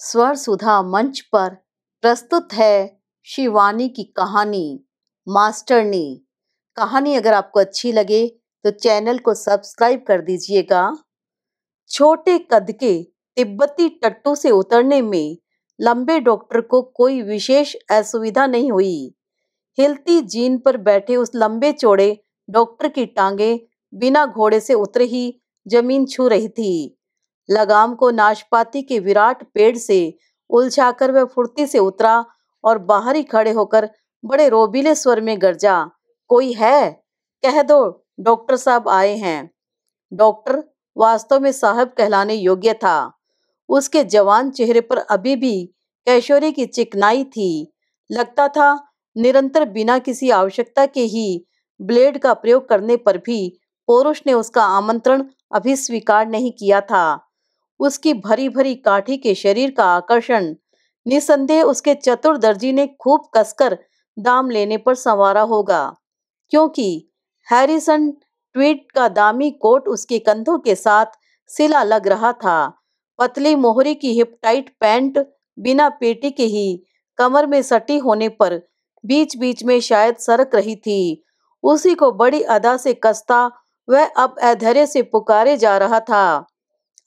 स्वर सुधा मंच पर प्रस्तुत है शिवानी की कहानी मास्टरनी। कहानी अगर आपको अच्छी लगे तो चैनल को सब्सक्राइब कर दीजिएगा। छोटे कद के तिब्बती टट्टू से उतरने में लंबे डॉक्टर को कोई विशेष असुविधा नहीं हुई। हिलती जीन पर बैठे उस लंबे चौड़े डॉक्टर की टांगे बिना घोड़े से उतरे ही जमीन छू रही थी। लगाम को नाशपाती के विराट पेड़ से उलझाकर वह फुर्ती से उतरा और बाहर ही खड़े होकर बड़े रोबीले स्वर में गरजा, कोई है? कह दो डॉक्टर साहब आए हैं। डॉक्टर वास्तव में साहब कहलाने योग्य था। उसके जवान चेहरे पर अभी भी कैशोरी की चिकनाई थी। लगता था निरंतर बिना किसी आवश्यकता के ही ब्लेड का प्रयोग करने पर भी पुरुष ने उसका आमंत्रण अभी स्वीकार नहीं किया था। उसकी भरी भरी काठी के शरीर का आकर्षण निसंदेह उसके चतुर दर्जी ने खूब कसकर दाम लेने पर संवारा होगा, क्योंकि हैरिसन ट्वीट का दामी कोट उसके कंधों के साथ सिला लग रहा था। पतली मोहरी की हिप टाइट पैंट बिना पेटी के ही कमर में सटी होने पर बीच बीच में शायद सरक रही थी। उसी को बड़ी अदा से कसता वह अब अधैर्य से पुकारे जा रहा था,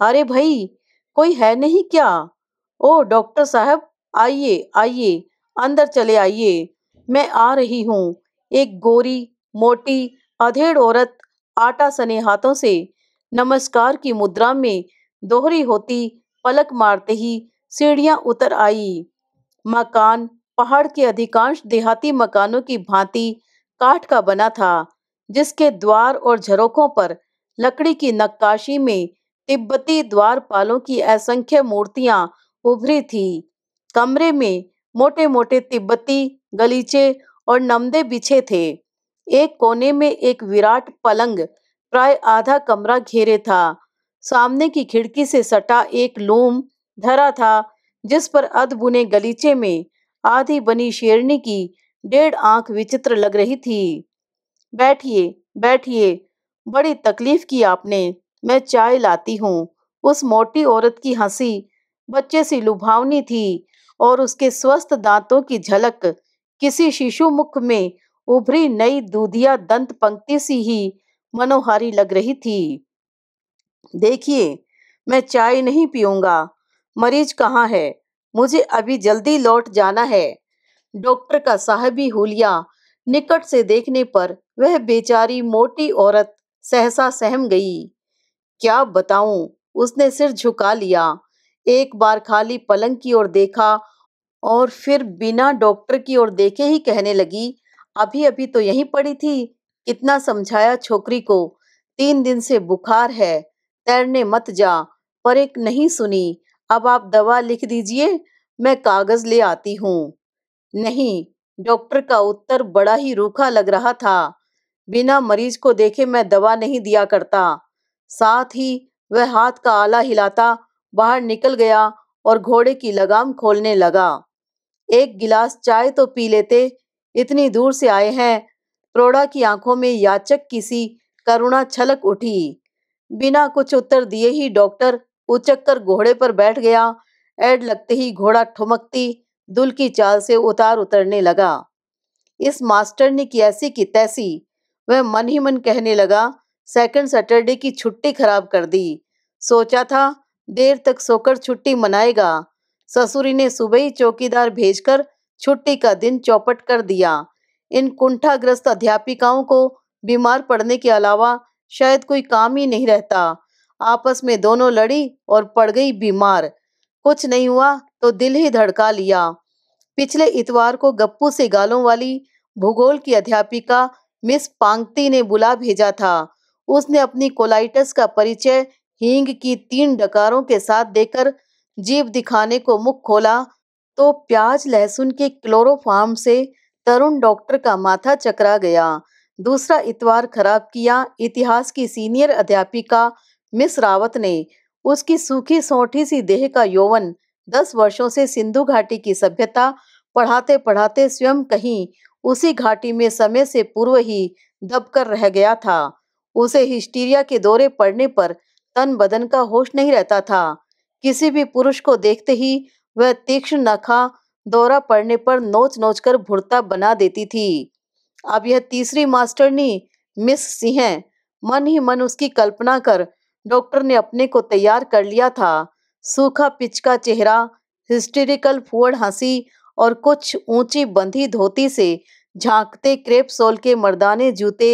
अरे भाई, कोई है नहीं क्या? ओ डॉक्टर साहब, आइए आइए, अंदर चले आइए, मैं आ रही हूँ। एक गोरी मोटी अधेड़ औरत आटा सने हाथों से नमस्कार की मुद्रा में दोहरी होती पलक मारते ही सीढ़ियां उतर आई। मकान पहाड़ के अधिकांश देहाती मकानों की भांति काठ का बना था, जिसके द्वार और झरोखों पर लकड़ी की नक्काशी में तिब्बती द्वारपालों की असंख्य मूर्तियां उभरी थी। कमरे में मोटे मोटे तिब्बती गलीचे और नमदे बिछे थे। एक कोने में एक विराट पलंग प्राय आधा कमरा घेरे था। सामने की खिड़की से सटा एक लूम धरा था, जिस पर अधबुने गलीचे में आधी बनी शेरनी की 1.5 आंख विचित्र लग रही थी। बैठिए बैठिए, बड़ी तकलीफ की आपने, मैं चाय लाती हूँ। उस मोटी औरत की हंसी बच्चे सी लुभावनी थी और उसके स्वस्थ दांतों की झलक किसी शिशु मुख में उभरी नई दूधिया दंत पंक्ति सी ही मनोहारी लग रही थी। देखिए, मैं चाय नहीं पीऊंगा। मरीज कहाँ है? मुझे अभी जल्दी लौट जाना है। डॉक्टर का साहबी हुलिया निकट से देखने पर वह बेचारी मोटी औरत सहसा सहम गई। क्या बताऊं? उसने सिर झुका लिया, एक बार खाली पलंग की ओर देखा और फिर बिना डॉक्टर की ओर देखे ही कहने लगी, अभी अभी तो यहीं पड़ी थी। कितना समझाया छोकरी को, 3 दिन से बुखार है, तैरने मत जा, पर एक नहीं सुनी। अब आप दवा लिख दीजिए, मैं कागज ले आती हूँ। नहीं, डॉक्टर का उत्तर बड़ा ही रूखा लग रहा था। बिना मरीज को देखे मैं दवा नहीं दिया करता। साथ ही वह हाथ का आला हिलाता बाहर निकल गया और घोड़े की लगाम खोलने लगा। एक गिलास चाय तो पी लेते, इतनी दूर से आए हैं। प्रोढ़ा की आंखों में याचक की सी करुणा छलक उठी। बिना कुछ उत्तर दिए ही डॉक्टर उचक कर घोड़े पर बैठ गया। ऐड लगते ही घोड़ा ठुमकती दुल की चाल से उतार उतरने लगा। इस मास्टर ने की ऐसी की तैसी, वह मन ही मन कहने लगा, सेकंड सैटरडे की छुट्टी खराब कर दी। सोचा था देर तक सोकर छुट्टी मनाएगा। ससुरी ने सुबह ही चौकीदार भेजकर छुट्टी का दिन चौपट कर दिया। इन कुंठाग्रस्त अध्यापिकाओं को बीमार पड़ने के अलावा शायद कोई काम ही नहीं रहता। आपस में दोनों लड़ी और पड़ गई बीमार। कुछ नहीं हुआ तो दिल ही धड़का लिया। पिछले इतवार को गप्पू से गालों वाली भूगोल की अध्यापिका मिस पांगती ने बुला भेजा था। उसने अपनी कोलाइटस का परिचय हींग की 3 डकारों के साथ देकर जीभ दिखाने को मुख खोला तो प्याज लहसुन के क्लोरोफार्म से तरुण डॉक्टर का माथा चकरा गया। दूसरा इतवार खराब किया इतिहास की सीनियर अध्यापिका मिस रावत ने। उसकी सूखी सौंठी सी देह का यौवन 10 वर्षों से सिंधु घाटी की सभ्यता पढ़ाते पढ़ाते स्वयं कहीं उसी घाटी में समय से पूर्व ही दबकर रह गया था। उसे हिस्टीरिया के दौरे पड़ने पर तन बदन का होश नहीं रहता था। किसी भी पुरुष को देखते ही वह तीक्ष्ण नखा दौरा पड़ने पर नोच नोच कर भुरता बना देती थी। अब यह तीसरी मास्टरनी मिस सिंह मन ही मन उसकी कल्पना कर डॉक्टर ने अपने को तैयार कर लिया था। सूखा पिचका चेहरा, हिस्टेरिकल फुअड़ हंसी और कुछ ऊंची बंधी धोती से झांकते क्रेप सोल के मर्दाने जूते।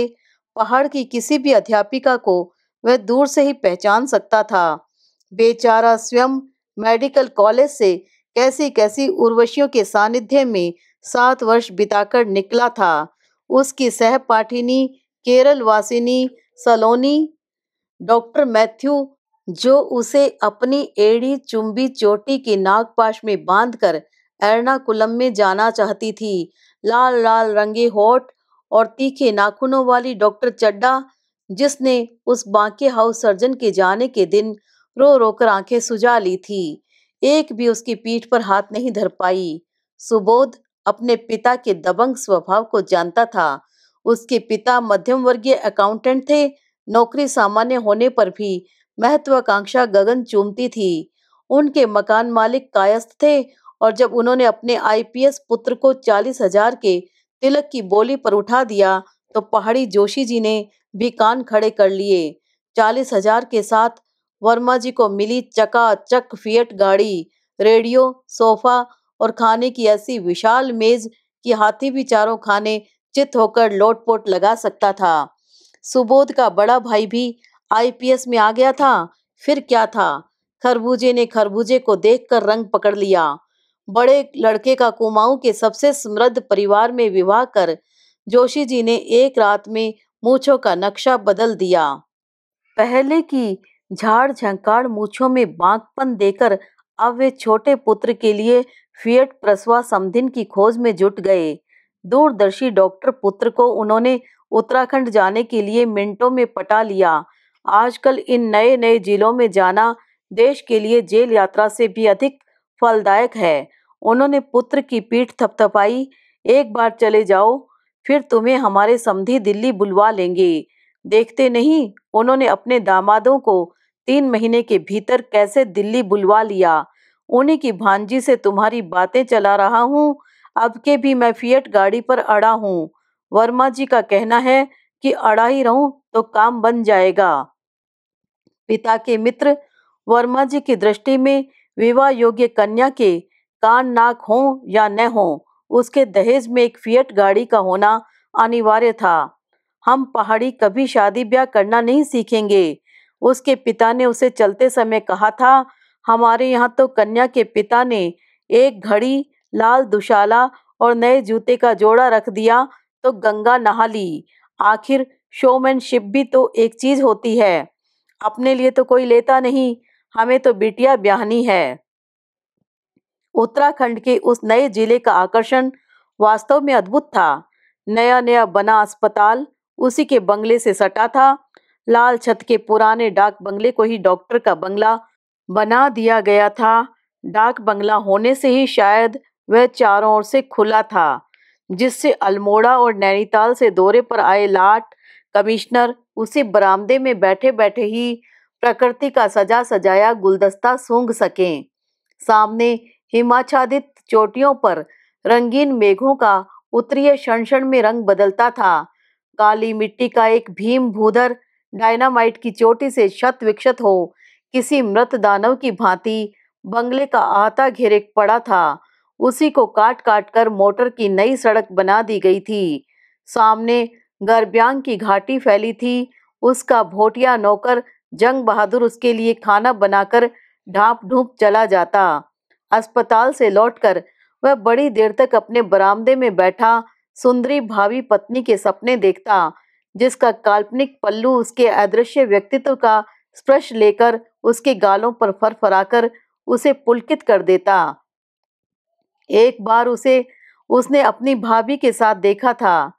पहाड़ की किसी भी अध्यापिका को वह दूर से ही पहचान सकता था। बेचारा स्वयं मेडिकल कॉलेज से कैसी कैसी उर्वशियों के सानिध्य में 7 वर्ष बिताकर निकला था। उसकी सहपाठिनी केरल वासिनी सलोनी, डॉक्टर मैथ्यू, जो उसे अपनी एड़ी चुंबी चोटी की नागपाश में बांधकर एर्नाकुलम में जाना चाहती थी। लाल लाल रंगे होठ और तीखे नाखूनों वाली डॉक्टर चड्डा, जिसने उस बांके हाउस सर्जन के जाने के दिन रो रोकर आंखें सुजा ली थी, एक भी उसकी पीठ पर हाथ नहीं धर पाई। सुबोध अपने पिता के दबंग स्वभाव को जानता था। उसके पिता मध्यम वर्गीय अकाउंटेंट थे। नौकरी सामान्य होने पर भी महत्वाकांक्षा गगन चूमती थी। उनके मकान मालिक कायस्थ थे और जब उन्होंने अपने आईपीएस पुत्र को 40,000 के तिलक की बोली पर उठा दिया तो पहाड़ी जोशी जी ने भी कान खड़े कर लिए। 40,000 के साथ वर्मा जी को मिली चकाचक फिएट गाड़ी, रेडियो, सोफा और खाने की ऐसी विशाल मेज कि हाथी भी चारों खाने चित होकर लोटपोट लगा सकता था। सुबोध का बड़ा भाई भी आईपीएस में आ गया था। फिर क्या था, खरबूजे ने खरबूजे को देखकर रंग पकड़ लिया। बड़े लड़के का कुमाऊं के सबसे समृद्ध परिवार में विवाह कर जोशी जी ने एक रात में मूंछों का नक्शा बदल दिया। पहले की झाड़ झंकाड़ मूंछों में बांकपन देकर अब वे छोटे पुत्र के लिए फिएट प्रसवा समधिन की खोज में जुट गए। दूरदर्शी डॉक्टर पुत्र को उन्होंने उत्तराखंड जाने के लिए मिनटों में पटा लिया। आजकल इन नए नए जिलों में जाना देश के लिए जेल यात्रा से भी अधिक फलदायक है। उन्होंने पुत्र की पीठ थपथपाई, एक बार चले जाओ, फिर तुम्हें हमारे समधी दिल्ली बुलवा लेंगे। देखते नहीं उन्होंने अपने दामादों को 3 महीने के भीतर कैसे दिल्ली बुलवा लिया। उन्हीं की भांजी से तुम्हारी बातें चला रहा हूँ। अब के भी मैं फिएट गाड़ी पर अड़ा हूँ। वर्मा जी का कहना है कि अड़ा ही रहूं तो काम बन जाएगा। पिता के मित्र वर्मा जी की दृष्टि में विवाह योग्य कन्या के कान नाक हो या न हो, उसके दहेज में एक फिएट गाड़ी का होना अनिवार्य था। हम पहाड़ी कभी शादी ब्याह करना नहीं सीखेंगे, उसके पिता ने उसे चलते समय कहा था। हमारे यहाँ तो कन्या के पिता ने एक घड़ी, लाल दुशाला और नए जूते का जोड़ा रख दिया तो गंगा नहा ली। आखिर शोमैनशिप भी तो एक चीज होती है। अपने लिए तो कोई लेता नहीं, हमें तो बिटिया ब्याहनी है। उत्तराखंड के उस नए जिले का आकर्षण वास्तव में अद्भुत था। नया नया बना अस्पताल उसी के बंगले से सटा था। लाल छत के पुराने डाक बंगले को ही डॉक्टर का बंगला बना दिया गया था। डाक बंगला होने से ही शायद वह चारों ओर से खुला था, जिससे अल्मोड़ा और नैनीताल से दौरे पर आए लाट, कमिश्नर उसी बरामदे में बैठे बैठे ही प्रकृति का सजा सजाया गुलदस्ता सूंघ सकें। सामने हिमाच्छादित चोटियों पर रंगीन मेघों का उत्तरीय क्षण क्षण में रंग बदलता था। काली मिट्टी का एक भीम भूधर डायनामाइट की चोटी से शत विक्षत हो किसी मृत दानव की भांति बंगले का आहता घेरे पड़ा था। उसी को काट काट कर मोटर की नई सड़क बना दी गई थी। सामने गरब्यांग की घाटी फैली थी। उसका भोटिया नौकर जंग बहादुर उसके लिए खाना बनाकर ढांप ढूंप चला जाता। अस्पताल से लौटकर वह बड़ी देर तक अपने बरामदे में बैठा सुंदरी भावी पत्नी के सपने देखता, जिसका काल्पनिक पल्लू उसके अदृश्य व्यक्तित्व का स्पर्श लेकर उसके गालों पर फरफराकर उसे पुलकित कर देता। एक बार उसने अपनी भाभी के साथ देखा था।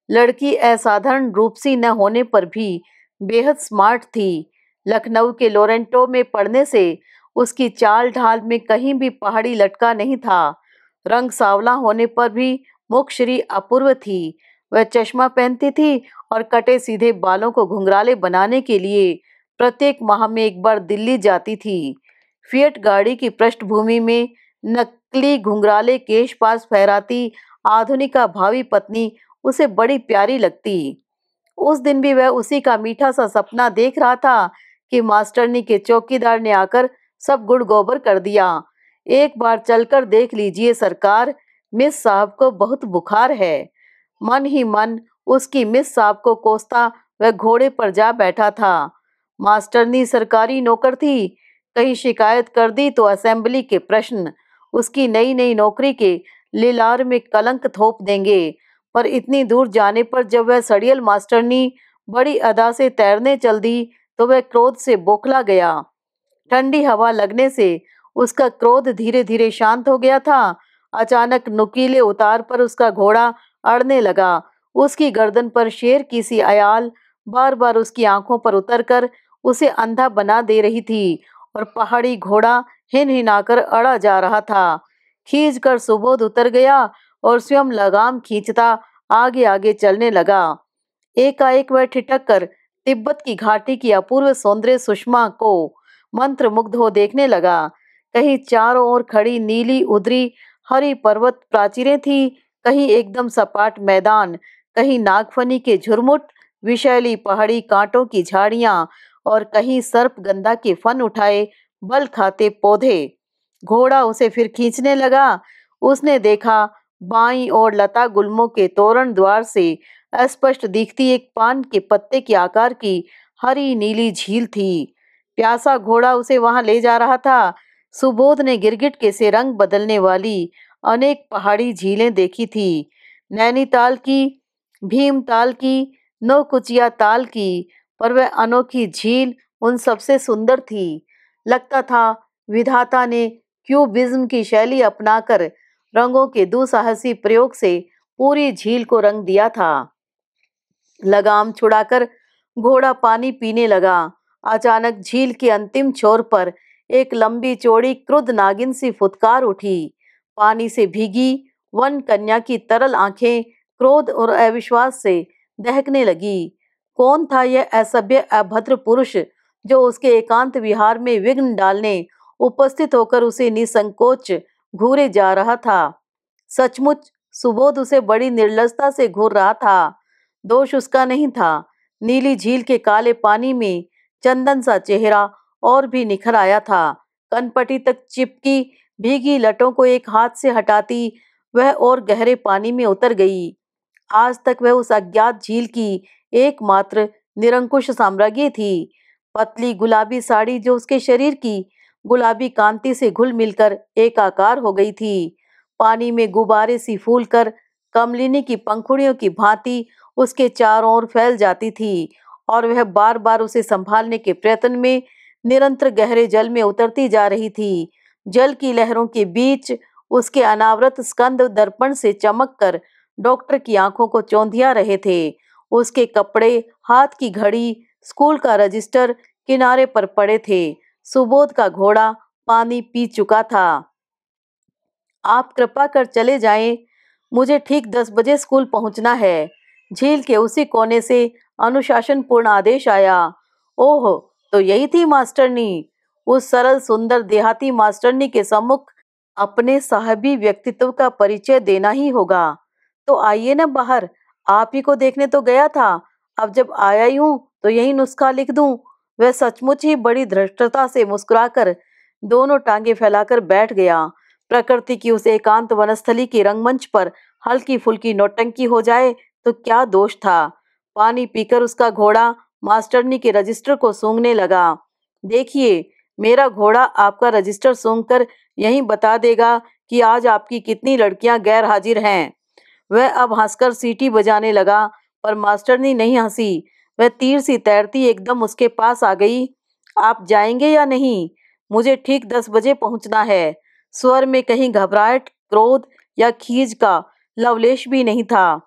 लड़की असाधारण रूपसी न होने पर भी बेहद स्मार्ट थी। लखनऊ के लोरेंटो में पढ़ने से उसकी चाल ढाल में कहीं भी पहाड़ी लटका नहीं था। रंग सांवला होने पर भी मुखश्री अपूर्व थी। वह चश्मा पहनती थी और कटे सीधे बालों को घुंघराले बनाने के लिए प्रत्येक माह में एक बार दिल्ली जाती थी। फिएट गाड़ी की पृष्ठभूमि में नकली घुंघराले केश पास फहराती आधुनिका भावी पत्नी उसे बड़ी प्यारी लगती। उस दिन भी वह उसी का मीठा सा सपना देख रहा था कि मास्टरनी के चौकीदार ने आकर सब गुड़ गोबर कर दिया। एक बार चलकर देख लीजिए सरकार, मिस साहब को बहुत बुखार है। मन ही मन उसकी मिस साहब को कोसता वह घोड़े पर जा बैठा था। मास्टरनी सरकारी नौकर थी, कहीं शिकायत कर दी तो असेंबली के प्रश्न उसकी नई नई नौकरी के लिलार में कलंक थोप देंगे। पर इतनी दूर जाने पर जब वह सड़ियल मास्टरनी बड़ी अदा से तैरने चल दी तो वह क्रोध से बौखला गया। ठंडी हवा लगने से उसका क्रोध धीरे धीरे शांत हो गया था। अचानक नुकीले उतार पर उसका घोड़ा अड़ने लगा। उसकी गर्दन पर शेर की सी अयाल बार बार उसकी आंखों पर उतरकर उसे अंधा बना दे रही थी और पहाड़ी घोड़ा हिन हिनाकर अड़ा जा रहा था। खींच कर सुबोध उतर गया और स्वयं लगाम खींचता आगे आगे चलने लगा। एकाएक वह ठिठक कर तिब्बत की घाटी की अपूर्व सौंदर्य सुषमा को मंत्रमुग्ध हो देखने लगा। कहीं चारों ओर खड़ी नीली उदरी हरी पर्वत प्राचीरें थी, कहीं एकदम सपाट मैदान, कहीं नागफनी के झुरमुट, विषैली पहाड़ी कांटों की झाड़ियां और कहीं सर्पगंधा के फन उठाए बल खाते पौधे। घोड़ा उसे फिर खींचने लगा। उसने देखा बाईं ओर लता गुल्मों के तोरण द्वार से अस्पष्ट दिखती एक पान के पत्ते के आकार की हरी नीली झील थी। प्यासा घोड़ा उसे वहां ले जा रहा था। सुबोध ने गिरगिट के से रंग बदलने वाली अनेक पहाड़ी झीलें देखी थी। नैनीताल की, भीमताल की, नौकुचिया ताल की, पर वह अनोखी झील उन सबसे सुंदर थी। लगता था विधाता ने क्यूबिज्म की शैली अपनाकर रंगों के दुस्साहसी प्रयोग से पूरी झील को रंग दिया था। लगाम छुड़ाकर घोड़ा पानी पीने लगा। अचानक झील के अंतिम छोर पर एक लंबी चौड़ी क्रुद्ध नागिन सी फुदकार उठी। पानी से भीगी वन कन्या की तरल आंखें क्रोध और अविश्वास से दहकने लगी। कौन था यह असभ्य अभद्र पुरुष जो उसके एकांत विहार में विघ्न डालने उपस्थित होकर उसे निसंकोच घूरे जा रहा था? सचमुच सुबोध उसे बड़ी निर्लजता से घूर रहा था। दोष उसका नहीं था। नीली झील के काले पानी में चंदन सा चेहरा और भी निखर आया था। कनपटी तक चिपकी भीगी लटों को एक हाथ से हटाती वह और गहरे पानी में उतर गई। आज तक वह उस अज्ञात झील की एकमात्र निरंकुश साम्राज्ञी थी। पतली गुलाबी साड़ी जो उसके शरीर की गुलाबी कांति से घुल मिलकर एकाकार हो गई थी, पानी में गुब्बारे सी फूलकर कमलिनी की पंखुड़ियों की भांति उसके चारों ओर फैल जाती थी और वह बार बार उसे संभालने के प्रयत्न में निरंतर गहरे जल में उतरती जा रही थी। जल की लहरों के बीच उसके अनावृत स्कंद दर्पण से चमककर डॉक्टर की आंखों को चौंधिया रहे थे। उसके कपड़े, हाथ की घड़ी, स्कूल का रजिस्टर किनारे पर पड़े थे। सुबोध का घोड़ा पानी पी चुका था। आप कृपा कर चले जाएं, मुझे ठीक 10 बजे स्कूल पहुंचना है। झील के उसी कोने से अनुशासनपूर्ण आदेश आया। ओह, तो यही थी मास्टरनी। उस सरल सुंदर देहाती मास्टरनी के सम्मुख अपने साहबी व्यक्तित्व का परिचय देना ही होगा। तो आइए न बाहर, आप ही को देखने तो गया था। अब जब आया ही हूं तो यही नुस्खा लिख दूं। वह सचमुच ही बड़ी धृष्टता से मुस्कुराकर दोनों टांगे फैलाकर बैठ गया। प्रकृति की उस एकांत वनस्थली के रंगमंच पर हल्की फुल्की नौटंकी हो जाए तो क्या दोष था। पानी पीकर उसका घोड़ा मास्टरनी के रजिस्टर को सूंघने लगा। देखिए, मेरा घोड़ा आपका रजिस्टर सूंघकर यही बता देगा कि आज आपकी कितनी लड़कियां गैर हाजिर हैं। वह अब हंसकर सीटी बजाने लगा, पर मास्टरनी नहीं हंसी। वह तीर सी तैरती एकदम उसके पास आ गई। आप जाएंगे या नहीं? मुझे ठीक 10 बजे पहुंचना है। स्वर में कहीं घबराहट, क्रोध या खीज का लवलेश भी नहीं था।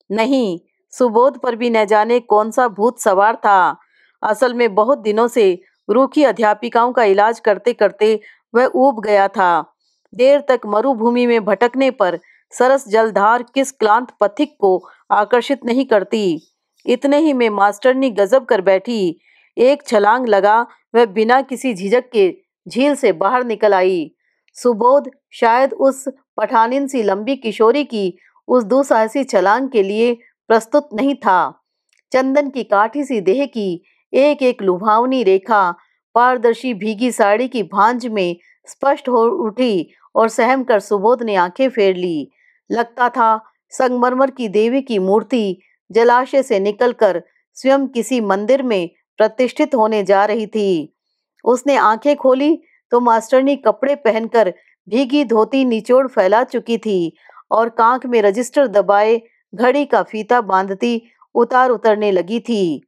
नहीं, सुबोध पर भी न जाने कौन सा भूत सवार था। असल में बहुत दिनों से रूखी अध्यापिकाओं का इलाज करते करते वह ऊब गया था। देर तक मरुभूमि में भटकने पर सरस जलधार किस क्लांत पथिक को आकर्षित नहीं करती। इतने ही में मास्टरनी गजब कर बैठी। एक छलांग लगा वह बिना किसी झिझक के झील से बाहर निकल आई। सुबोध शायद उस पठानिन सी लंबी किशोरी की उस दुसाहसी छलांग के लिए प्रस्तुत नहीं था। चंदन की काठी सी देह की एक एक लुभावनी रेखा पारदर्शी भीगी साड़ी की भांज में स्पष्ट हो उठी और सहम कर सुबोध ने आंखें फेर ली। लगता था संगमरमर की देवी की मूर्ति जलाशय से निकलकर स्वयं किसी मंदिर में प्रतिष्ठित होने जा रही थी। उसने आंखें खोली तो मास्टरनी कपड़े पहनकर भीगी धोती निचोड़ फैला चुकी थी और कांख में रजिस्टर दबाए घड़ी का फीता बांधती उतार उतरने लगी थी।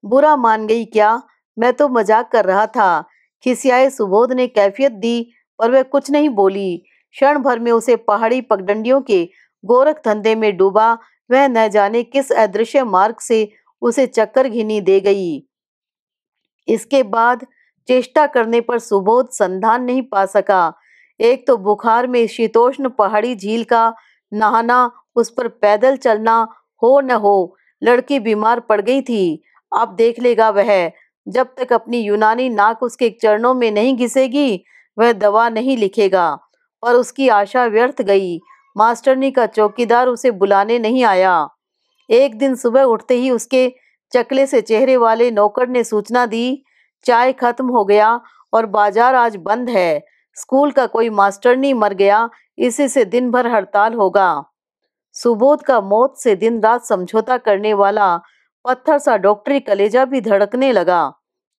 बुरा मान गई क्या? मैं तो मजाक कर रहा था। खिसियाए सुबोध ने कैफियत दी पर वह कुछ नहीं बोली। क्षण भर में उसे पहाड़ी पगडंडियों के गोरख धंधे में डूबा वह न जाने किस अदृश्य मार्ग से उसे चक्कर घिनी दे गई। इसके बाद चेष्टा करने पर सुबोध संधान नहीं पा सका। एक तो बुखार में शीतोष्ण पहाड़ी झील का नहाना, उस पर पैदल चलना हो न हो, लड़की बीमार पड़ गई थी। अब देख लेगा वह। जब तक अपनी यूनानी नाक उसके चरणों में नहीं घिसेगी वह दवा नहीं लिखेगा। पर उसकी आशा व्यर्थ गई। मास्टरनी का चौकीदार उसे बुलाने नहीं आया। एक दिन सुबह उठते ही उसके चकले से चेहरे वाले नौकर ने सूचना दी, चाय खत्म हो गया और बाजार आज बंद है। स्कूल का कोई मास्टरनी मर गया, इसी से दिन भर हड़ताल होगा। सुबोध का मौत से दिन रात समझौता करने वाला पत्थर सा डॉक्टरी कलेजा भी धड़कने लगा।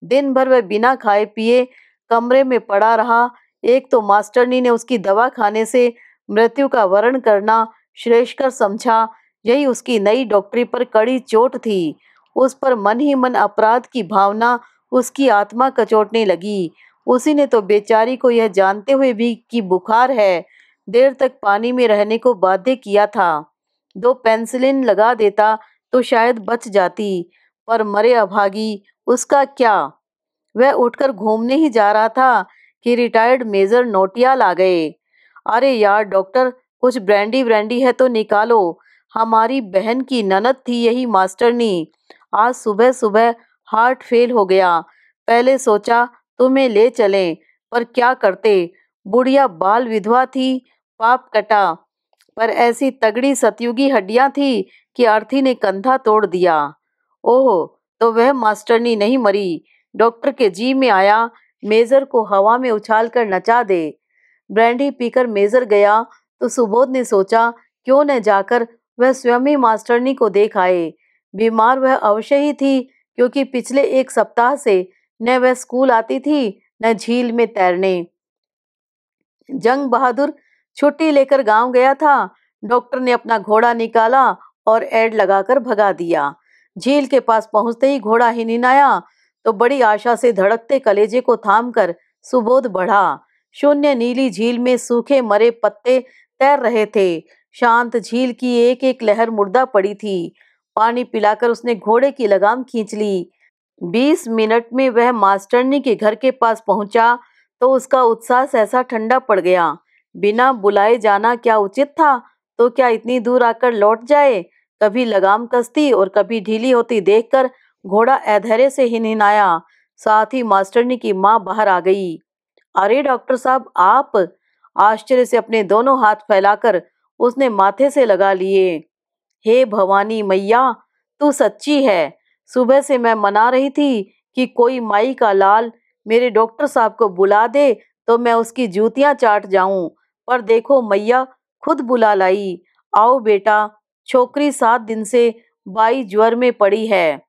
दिन भर वह बिना खाए पिए कमरे में पड़ा रहा। एक तो मास्टरनी ने उसकी दवा खाने से मृत्यु का वरण करना श्रेयस्कर समझा। यही उसकी नई डॉक्टरी पर कड़ी चोट थी। उस पर मन ही मन अपराध की भावना उसकी आत्मा कचोटने लगी। उसी ने तो बेचारी को यह जानते हुए भी कि बुखार है, देर तक पानी में रहने को बाध्य किया था। 2 पेंसिलिन लगा देता तो शायद बच जाती, पर मरे अभागी, उसका क्या? वह उठकर घूमने ही जा रहा था कि रिटायर्ड मेजर नोटियाल आ गए। अरे यार डॉक्टर, कुछ ब्रांडी व्रांडी है तो निकालो। हमारी बहन की ननद थी यही मास्टरनी। आज सुबह सुबह हार्ट फेल हो गया। पहले सोचा तुम्हें ले चलें, पर क्या करते, बुढ़िया बाल विधवा थी, पाप कटा। पर ऐसी तगड़ी सतयुगी हड्डियां थी कि अर्थी ने कंधा तोड़ दिया। ओह, तो वह मास्टरनी नहीं मरी। डॉक्टर के जी में आया मेजर को हवा में उछालकर नचा दे। ब्रांडी पीकर मेजर गया तो सुबोध ने सोचा क्यों न जाकर वह स्वयं ही मास्टरनी को देख आए। बीमार वह अवश्य ही थी, क्योंकि पिछले 1 सप्ताह से न वह स्कूल आती थी न झील में तैरने। जंग बहादुर छुट्टी लेकर गांव गया था। डॉक्टर ने अपना घोड़ा निकाला और एड लगाकर भगा दिया। झील के पास पहुंचते ही घोड़ा हिनहिनाया तो बड़ी आशा से धड़कते कलेजे को थामकर सुबोध बढ़ा। शून्य नीली झील में सूखे मरे पत्ते तैर रहे थे। शांत झील की एक एक लहर मुर्दा पड़ी थी। पानी पिलाकर उसने घोड़े की लगाम खींच ली। 20 मिनट में वह मास्टरनी के घर के पास पहुंचा तो उसका उत्साह सहसा ठंडा पड़ गया। बिना बुलाए जाना क्या उचित था? तो क्या इतनी दूर आकर लौट जाए? कभी लगाम कसती और कभी ढीली होती देखकर घोड़ा अधैर्य से हिनहिनाया। साथ ही मास्टरनी की माँ बाहर आ गई। अरे डॉक्टर साहब, आप? आश्चर्य से अपने दोनों हाथ फैलाकर उसने माथे से लगा लिए। हे भवानी मैया, तू सच्ची है। सुबह से मैं मना रही थी कि कोई माई का लाल मेरे डॉक्टर साहब को बुला दे तो मैं उसकी जूतियां चाट जाऊं, पर देखो मैया खुद बुला लाई। आओ बेटा, छोकरी 7 दिन से बाई ज्वर में पड़ी है।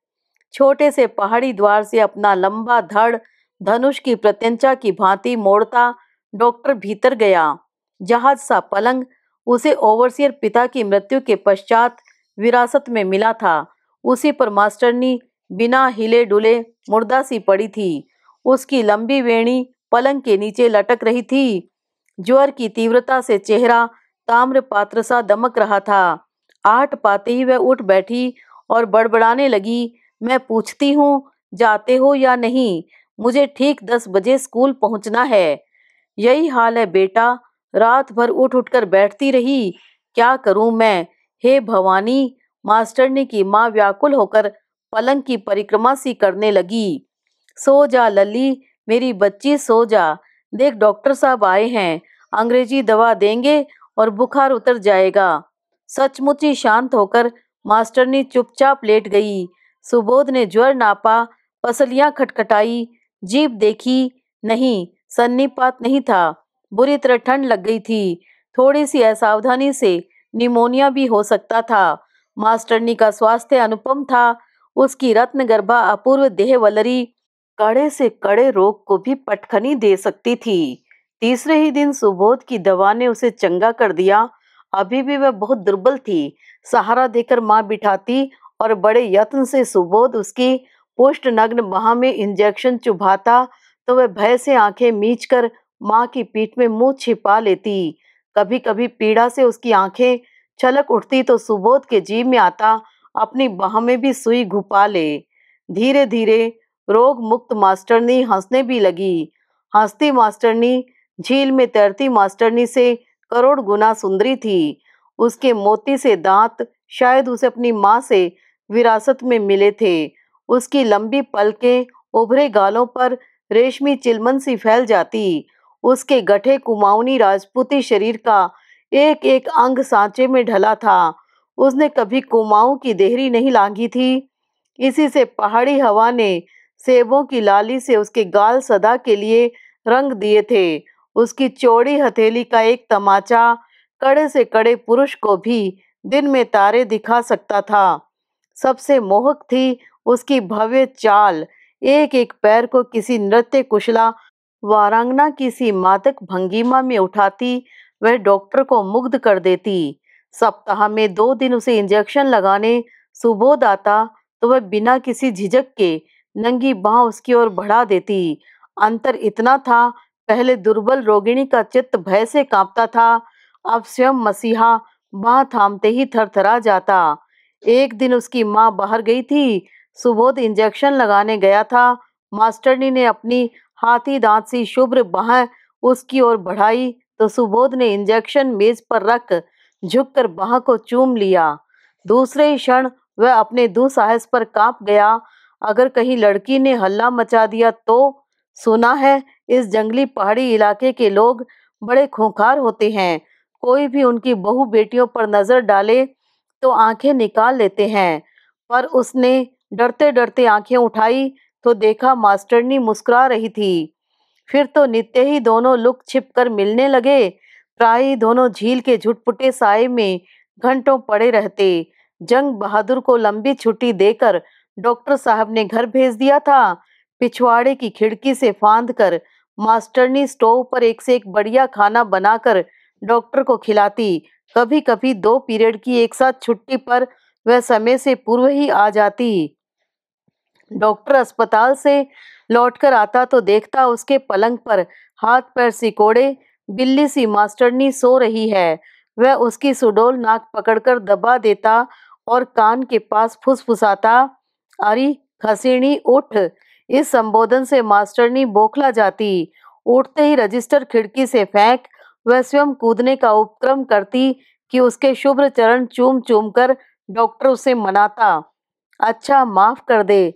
छोटे से पहाड़ी द्वार से अपना लंबा धड़ धनुष की प्रत्यंचा की भांति मोड़ता डॉक्टर भीतर गया। जहाज सा पलंग उसे ओवरसियर पिता की मृत्यु के पश्चात विरासत में मिला था। उसी पर मास्टरनी बिना हिले डुले मुर्दा सी पड़ी थी। उसकी लंबी वेणी पलंग के नीचे लटक रही थी। ज्वर की तीव्रता से चेहरा ताम्र पात्र सा दमक रहा था। आहट पाते ही वह उठ बैठी और बड़बड़ाने लगी, मैं पूछती हूँ, जाते हो या नहीं? मुझे ठीक 10 बजे स्कूल पहुंचना है। यही हाल है बेटा, रात भर उठ उठकर बैठती रही। क्या करूं मैं? हे भवानी, मास्टरनी की माँ व्याकुल होकर पलंग की परिक्रमा सी करने लगी। सो जा लल्ली, मेरी बच्ची सो जा। देख डॉक्टर साहब आए हैं। अंग्रेजी दवा देंगे और बुखार उतर जाएगा। सचमुच ही शांत होकर मास्टरनी चुपचाप लेट गई। सुबोध ने ज्वर नापा, पसलियां खटखटाई, जीभ देखी, नहीं, सन्नीपात नहीं था। बुरी तरह ठंड लग गई थी। थोड़ी सी असावधानी से निमोनिया भी हो सकता था। मास्टरनी का स्वास्थ्य अनुपम था। उसकी रत्नगर्भा अपूर्व देहवलरी कड़े से कड़े रोग को भी पटखनी दे सकती थी। तीसरे ही दिन सुबोध की दवा ने उसे चंगा कर दिया। अभी भी वह बहुत दुर्बल थी। सहारा देकर माँ बिठाती और बड़े यत्न से सुबोध उसकी पुष्ट नग्न बाह में इंजेक्शन चुभाता तो वह भय से आंखें मीचकर माँ की पीठ में मुंह छिपा लेती। कभी कभी पीड़ा से उसकी आंखें छलक उठती तो सुबोध के जी में आता अपनी बाह में भी सुई घुपा ले। धीरे धीरे रोग मुक्त मास्टरनी हंसने भी लगी। हंसती मास्टरनी झील में तैरती मास्टरनी से करोड़ गुना सुंदरी थी। उसके मोती से दांत शायद उसे अपनी माँ से विरासत में मिले थे। उसकी लंबी पलकें उभरे गालों पर रेशमी चिलमन सी फैल जाती। उसके गठे कुमाऊनी राजपूती शरीर का एक एक अंग सांचे में ढला था। उसने कभी कुमाऊं की देहरी नहीं लांघी थी। इसी से पहाड़ी हवा ने सेबों की लाली से उसके गाल सदा के लिए रंग दिए थे। उसकी चौड़ी हथेली का एक तमाचा कड़े से कड़े पुरुष को भी दिन में तारे दिखा सकता था। सबसे मोहक थी उसकी भव्य चाल। एक एक पैर को किसी नृत्य कुशला वारांगना की सी मादक भंगिमा में उठाती वह डॉक्टर को मुग्ध कर देती। सप्ताह में 2 दिन उसे इंजेक्शन लगाने सुबोध आता तो वह बिना किसी झिझक के नंगी बांह उसकी ओर बढ़ा देती। अंतर इतना था, पहले दुर्बल रोगिणी का चित्त भय से कांपता था, अब स्वयं मसीहा बांह थामते ही थरथरा जाता। एक दिन उसकी माँ बाहर गई थी। सुबोध इंजेक्शन लगाने गया था। मास्टरनी ने अपनी हाथी दांत सी शुभ्र बाह उसकी ओर बढ़ाई तो सुबोध ने इंजेक्शन मेज पर रख झुककर बाह को चूम लिया। दूसरे ही क्षण वह अपने दुस्साहस पर कांप गया। अगर कहीं लड़की ने हल्ला मचा दिया तो? सुना है इस जंगली पहाड़ी इलाके के लोग बड़े खूंखार होते हैं। कोई भी उनकी बहू बेटियों पर नजर डाले तो आंखें निकाल लेते हैं। पर उसने डरते डरते आंखें उठाई तो देखा मास्टरनी मुस्कुरा रही थी। फिर तो नित्य ही दोनों लुक छिप कर मिलने लगे। प्राय दोनों झील के झुटपुटे साए में घंटों पड़े रहते। जंग बहादुर को लंबी छुट्टी देकर डॉक्टर साहब ने घर भेज दिया था। पिछवाड़े की खिड़की से फांद कर मास्टरनी स्टोव पर एक से एक बढ़िया खाना बनाकर डॉक्टर को खिलाती। कभी कभी 2 पीरियड की एक साथ छुट्टी पर वह समय से पूर्व ही आ जाती। डॉक्टर अस्पताल से लौटकर आता तो देखता उसके पलंग पर हाथ पैर सिकोड़े बिल्ली सी मास्टरनी सो रही है। वह उसकी सुडौल नाक पकड़कर दबा देता और कान के पास फुसफुसाता, अरे खसीणी उठ। इस संबोधन से मास्टरनी बौखला जाती। उठते ही रजिस्टर खिड़की से फेंक वह स्वयं कूदने का उपक्रम करती कि उसके शुभ्र चरण चूम चूम कर डॉक्टर उसे मनाता। अच्छा माफ कर दे,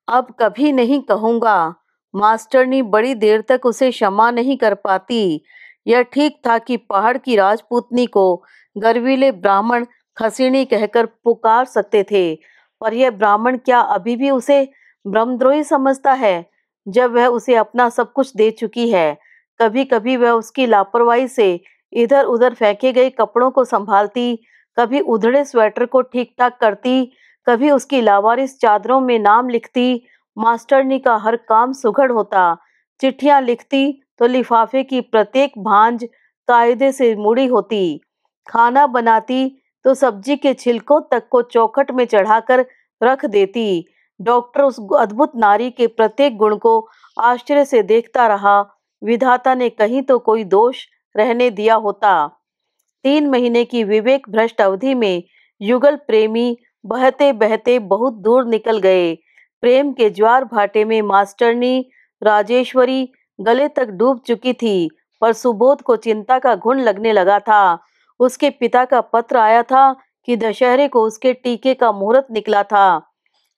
अब कभी नहीं कहूंगा। मास्टरनी बड़ी देर तक उसे क्षमा नहीं कर पाती। यह ठीक था कि पहाड़ की राजपूतनी को गर्वीले ब्राह्मण खसीणी कहकर पुकार सकते थे, पर यह ब्राह्मण क्या अभी भी उसे ब्रह्मद्रोही समझता है जब वह उसे अपना सब कुछ दे चुकी है। कभी कभी वह उसकी लापरवाही से इधर उधर फेंके गए कपड़ों को संभालती, कभी उधड़े स्वेटर को ठीक ठाक करती, कभी उसकी लावारिस चादरों में नाम लिखती। मास्टरनी का हर काम सुघड़ होता। चिट्ठियां लिखती तो लिफाफे की प्रत्येक भांज कायदे से मुड़ी होती। खाना बनाती तो सब्जी के छिलकों तक को चौखट में चढ़ाकर रख देती। डॉक्टर उस अद्भुत नारी के प्रत्येक गुण को आश्चर्य से देखता रहा। विधाता ने कहीं तो कोई दोष रहने दिया होता। 3 महीने की विवेक भ्रष्ट अवधि में युगल प्रेमी बहते बहते बहुत दूर निकल गए। प्रेम के ज्वार भाटे में मास्टरनी राजेश्वरी गले तक डूब चुकी थी, पर सुबोध को चिंता का घुन लगने लगा था। उसके पिता का पत्र आया था कि दशहरे को उसके टीके का मुहूर्त निकला था।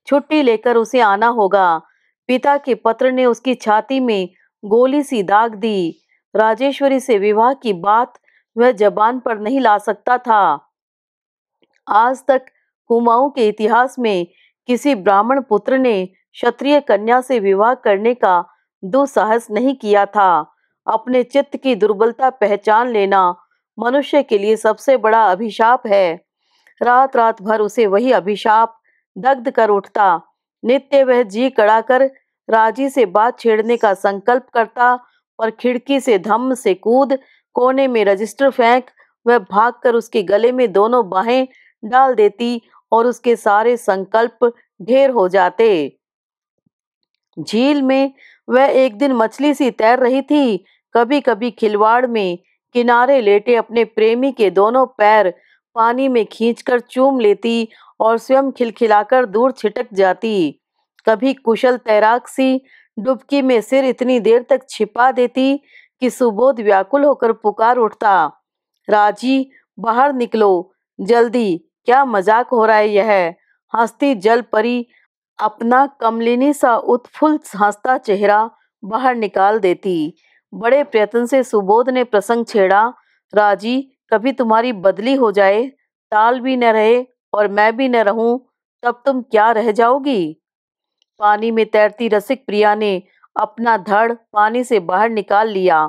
छुट्टी लेकर उसे आना होगा। पिता के पत्र ने उसकी छाती में गोली सी दाग दी। राजेश्वरी से विवाह की बात वह जबान पर नहीं ला सकता था। आज तक कुमाऊं के इतिहास में किसी ब्राह्मण पुत्र ने क्षत्रिय कन्या से विवाह करने का दुस्साहस नहीं किया था। अपने चित्त की दुर्बलता पहचान लेना मनुष्य के लिए सबसे बड़ा अभिशाप है। रात रात भर उसे वही अभिशाप दग्ध कर उठता। नित्य वह जी कड़ाकर राजी से बात छेड़ने का संकल्प करता, पर खिड़की से धम्म से कूद, कोने में रजिस्टर फेंक वह भागकर उसके गले में दोनों बाहें डाल देती और उसके सारे संकल्प ढेर हो जाते। झील में वह एक दिन मछली सी तैर रही थी। कभी कभी खिलवाड़ में किनारे लेटे अपने प्रेमी के दोनों पैर पानी में खींचकर चूम लेती और स्वयं खिलखिलाकर दूर छिटक जाती। कभी कुशल तैराक सी डुबकी में सिर इतनी देर तक छिपा देती कि सुबोध व्याकुल होकर पुकार उठता, राजी बाहर निकलो जल्दी, क्या मजाक हो रहा है यह। हंसती जल परी अपना कमलिनी सा उत्फुल्ल हंसता चेहरा बाहर निकाल देती। बड़े प्रयत्न से सुबोध ने प्रसंग छेड़ा, राजी कभी तुम्हारी बदली हो जाए, ताल भी न रहे और मैं भी न रहूं, तब तुम क्या रह जाओगी। पानी में तैरती रसिक प्रिया ने अपना धड़ पानी से बाहर निकाल लिया।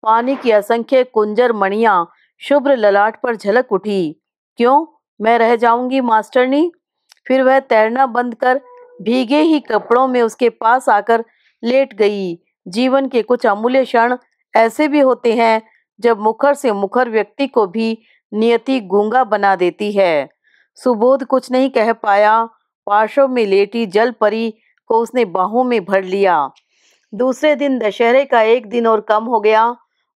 पानी की असंख्य कुंजर मणियां शुभ्र ललाट पर झलक उठी। क्यों मैं रह जाऊंगी मास्टरनी। फिर वह तैरना बंद कर भीगे ही कपड़ों में उसके पास आकर लेट गई। जीवन के कुछ अमूल्य क्षण ऐसे भी होते हैं जब मुखर से मुखर व्यक्ति को भी नियति गूंगा बना देती है। सुबोध कुछ नहीं कह पाया। पार्श्व में लेटी जल परी को उसने बाहों में भर लिया। दूसरे दिन दशहरे का एक दिन और कम हो गया।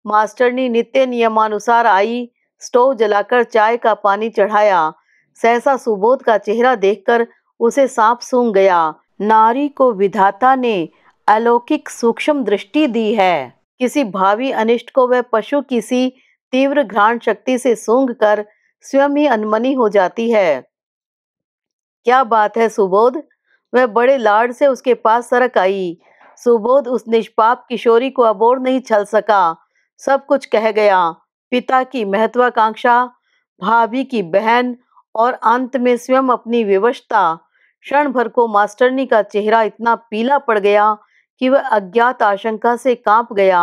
मास्टरनी नित्य नियमानुसार आई, स्टोव जलाकर चाय का पानी चढ़ाया। सहसा सुबोध का चेहरा देखकर उसे सांप सूंघ गया। नारी को विधाता ने अलौकिक सूक्ष्म दृष्टि दी है। किसी भावी अनिष्ट को वह पशु की सी तीव्र घ्राण शक्ति से सूंघकर स्वयं ही अनमनी हो जाती है। क्या बात है सुबोध। वह बड़े लाड से उसके पास सरक आई। सुबोध उस निष्पाप किशोरी को अबोर नहीं छल सका। सब कुछ कह गया। पिता की महत्वाकांक्षा, भाभी की बहन और अंत में स्वयं अपनी विवशता। क्षण भर को मास्टरनी का चेहरा इतना पीला पड़ गया कि वह अज्ञात आशंका से कांप गया।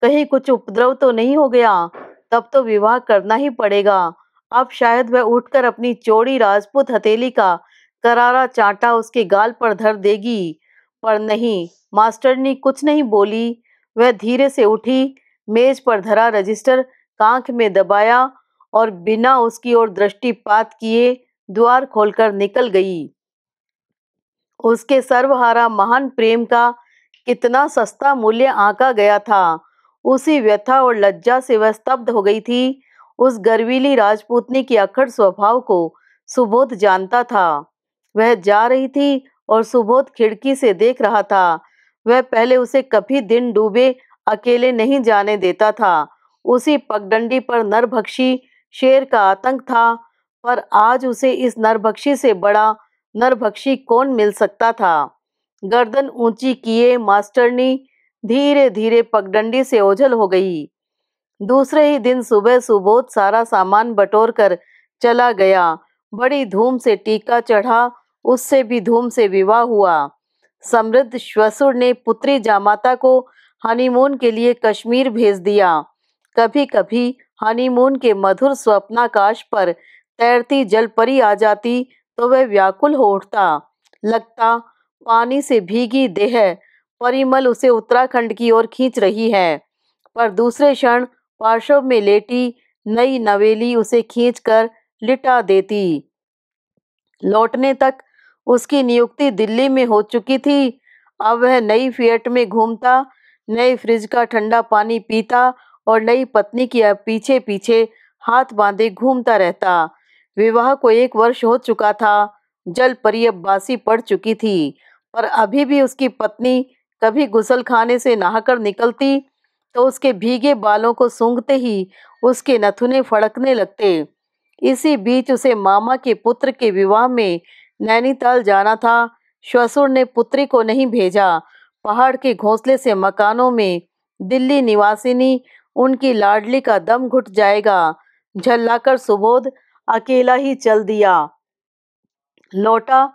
कहीं कुछ उपद्रव तो नहीं हो गया। तब तो विवाह करना ही पड़ेगा। अब शायद वह उठकर अपनी चौड़ी राजपूत हथेली का करारा चांटा उसके गाल पर धर देगी, पर नहीं, मास्टरनी कुछ नहीं बोली। वह धीरे से उठी, मेज पर धरा रजिस्टर कांख में दबाया और बिना उसकी ओर दृष्टिपात किए द्वार खोलकर निकल गई। उसके सर्वहारा महान प्रेम का कितना सस्ता मूल्य आंका गया था। उसी व्यथा और लज्जा से वह स्तब्ध हो गई थी। उस गर्वीली राजपूतनी के अक्खड़ स्वभाव को सुबोध जानता था। वह जा रही थी और सुबोध खिड़की से देख रहा था। वह पहले उसे कभी दिन डूबे अकेले नहीं जाने देता था। उसी पगडंडी पर नरभक्षी शेर का आतंक था, पर आज उसे इस नरभक्षी से बड़ा नरभक्षी कौन मिल सकता था। गर्दन ऊंची किए मास्टरनी धीरे धीरे पगडंडी से ओझल हो गई। दूसरे ही दिन सुबह सुबोध सारा सामान बटोर कर चला गया। बड़ी धूम से टीका चढ़ा, उससे भी धूम से विवाह हुआ। समृद्ध श्वशुर ने पुत्री जामाता को हनीमून के लिए कश्मीर भेज दिया। कभी कभी हनीमून के मधुर स्वप्नाकाश पर तैरती जलपरी आ जाती तो वह व्याकुल हो उठता। लगता पानी से भीगी देह परिमल उसे उत्तराखंड की ओर खींच रही है, पर दूसरे क्षण पार्श्व में लेटी नई नवेली उसे खींचकर लिटा देती। लौटने तक उसकी नियुक्ति दिल्ली में हो चुकी थी। अब वह नई फिएट में घूमता, नए फ्रिज का ठंडा पानी पीता और नई पत्नी के पीछे पीछे हाथ बांधे घूमता रहता। विवाह को 1 वर्ष हो चुका था। जल परी अब बासी पड़ चुकी थी, पर अभी भी उसकी पत्नी कभी गुसलखाने से नहाकर निकलती तो उसके भीगे बालों को सूंघते ही उसके नथुने फड़कने लगते। इसी बीच उसे मामा के पुत्र के विवाह में नैनीताल जाना था। श्वशुर ने पुत्री को नहीं भेजा। पहाड़ के घोंसले से मकानों में दिल्ली निवासिनी उनकी लाडली का दम घुट जाएगा। झल्लाकर सुबोध अकेला ही चल दिया। लौटा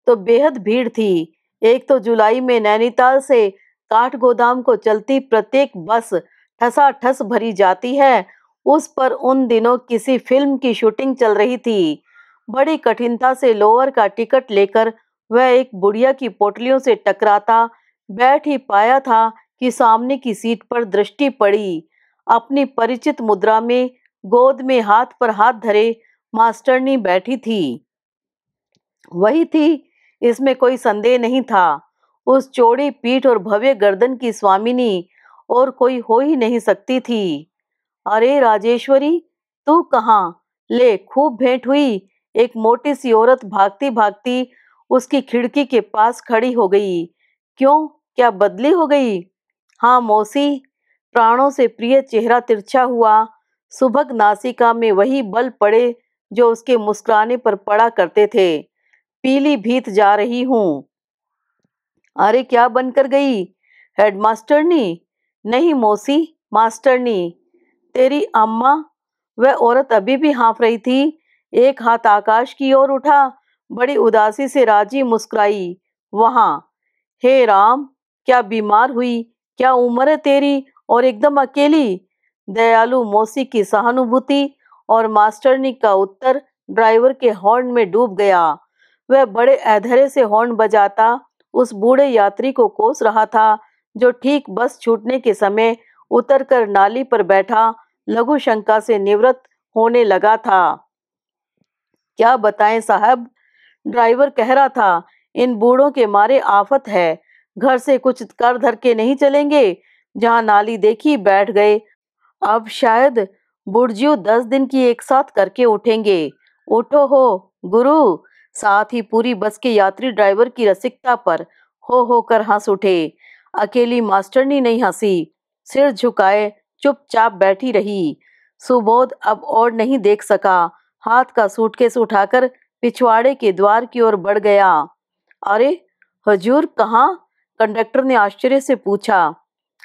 तो बेहद भीड़ थी। एक तो जुलाई में नैनीताल से काठगोदाम को चलती प्रत्येक बस ठसाठस भरी जाती है। उस पर उन दिनों किसी फिल्म की शूटिंग चल रही थी। बड़ी कठिनता से लोअर का टिकट लेकर वह एक बुढ़िया की पोटलियों से टकराता बैठ ही पाया था कि सामने की सीट पर दृष्टि पड़ी। अपनी परिचित मुद्रा में गोद में हाथ पर हाथ धरे मास्टरनी बैठी थी। वही थी, इसमें कोई संदेह नहीं था। उस चौड़ी पीठ और भव्य गर्दन की स्वामिनी और कोई हो ही नहीं सकती थी। अरे राजेश्वरी, तू कहाँ? ले, खूब भेंट हुई। एक मोटी सी औरत भागती भागती उसकी खिड़की के पास खड़ी हो गई। क्यों, क्या बदली हो गई? हाँ मौसी। प्राणों से प्रिय चेहरा तिरछा हुआ। सुभग नासिका में वही बल पड़े जो उसके मुस्कुराने पर पड़ा करते थे। पीलीभीत जा रही हूँ। अरे क्या बनकर गई? हेडमास्टरनी? नहीं मौसी, मास्टरनी। तेरी अम्मा? वह औरत अभी भी हाँफ रही थी। एक हाथ आकाश की ओर उठा, बड़ी उदासी से राजी मुस्कुराई। वहां। हे राम, क्या बीमार हुई? क्या उम्र है तेरी और एकदम अकेली? दयालु मौसी की सहानुभूति और मास्टरनी का उत्तर ड्राइवर के हॉर्न में डूब गया। वह बड़े अधैर्य से हॉर्न बजाता उस बूढ़े यात्री को कोस रहा था जो ठीक बस छूटने के समय उतरकर नाली पर बैठा लघु शंका से निवृत्त होने लगा था। क्या बताएं साहब, ड्राइवर कह रहा था, इन बूढ़ों के मारे आफत है। घर से कुछ कर धर के नहीं चलेंगे। जहां नाली देखी बैठ गए। अब शायद बुढ़जियो 10 दिन की एक साथ करके उठेंगे। उठो हो गुरु। साथ ही पूरी बस के यात्री ड्राइवर की रसिकता पर हो कर हंस उठे। अकेली मास्टरनी नहीं हंसी, सिर झुकाए चुपचाप बैठी रही। सुबोध अब और नहीं देख सका। हाथ का सूटकेस उठाकर पिछवाड़े के द्वार की ओर बढ़ गया। अरे हजूर कहाँ? कंडक्टर ने आश्चर्य से पूछा।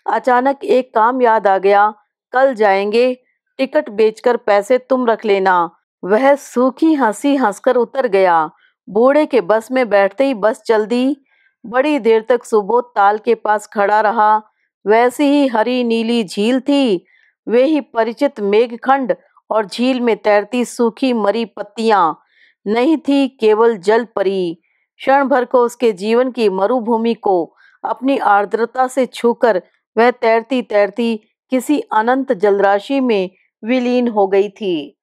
अचानक एक काम याद आ गया। कल जाएंगे, टिकट बेचकर पैसे तुम रख लेना। वह सूखी हंसी हंसकर उतर गया। बूढ़े के बस में बैठते ही बस चल दी। बड़ी देर तक सुबोध ताल के पास खड़ा रहा। वैसी ही हरी नीली झील थी। वे ही परिचित मेघखंड और झील में तैरती सूखी मरी पत्तियां नहीं थी, केवल जल परी। क्षण भर को उसके जीवन की मरुभूमि को अपनी आर्द्रता से छूकर वह तैरती तैरती किसी अनंत जलराशि में विलीन हो गई थी।